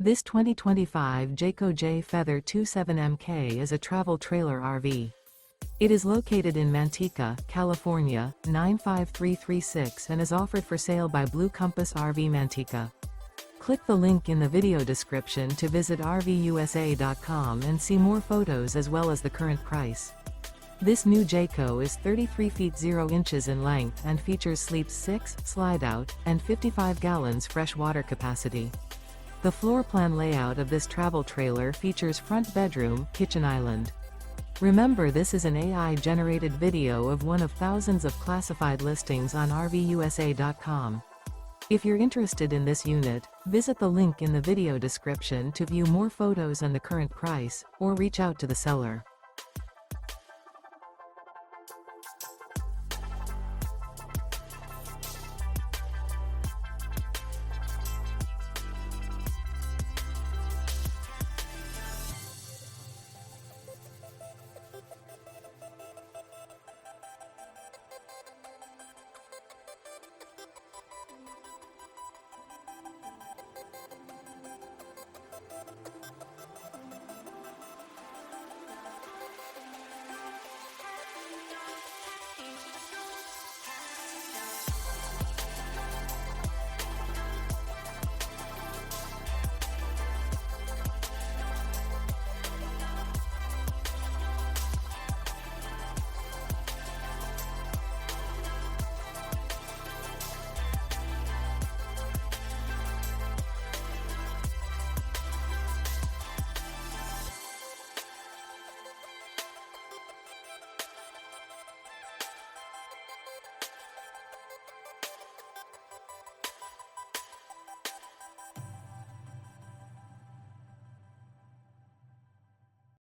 This 2025 Jayco Jay Feather 27MK is a travel trailer RV. It is located in Manteca, California, 95336 and is offered for sale by Blue Compass RV Manteca. Click the link in the video description to visit RVUSA.com and see more photos as well as the current price. This new Jayco is 33 feet 0 inches in length and features sleeps 6, slide-out, and 55 gallons fresh water capacity. The floor plan layout of this travel trailer features front bedroom, kitchen island. Remember, this is an AI-generated video of one of thousands of classified listings on RVUSA.com. If you're interested in this unit, visit the link in the video description to view more photos and the current price, or reach out to the seller.